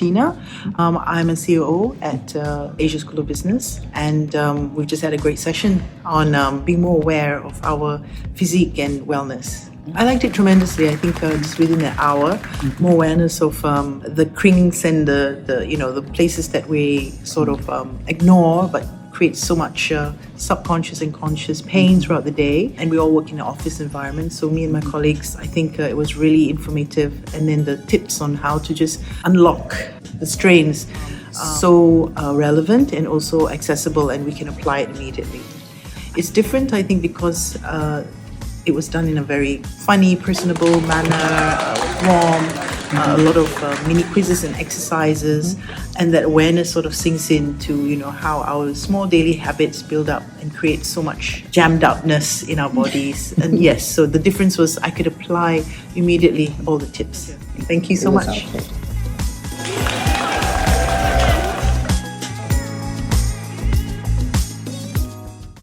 Christina. I'm a COO at Asia School of Business, and we've just had a great session on being more aware of our physique and wellness. I liked it tremendously. I think just within an hour, more awareness of the crinks and the places that we sort of ignore, but create so much subconscious and conscious pain throughout the day. And we all work in an office environment, so me and my colleagues, I think it was really informative. And then the tips on how to just unlock the strains, so relevant and also accessible, and we can apply it immediately. It's different, I think, because it was done in a very funny, personable manner, warm, a lot of mini quizzes and exercises, and that awareness sort of sinks into, how our small daily habits build up and create so much jammed upness in our bodies. And yes, so the difference was I could apply immediately all the tips. Thank you so much.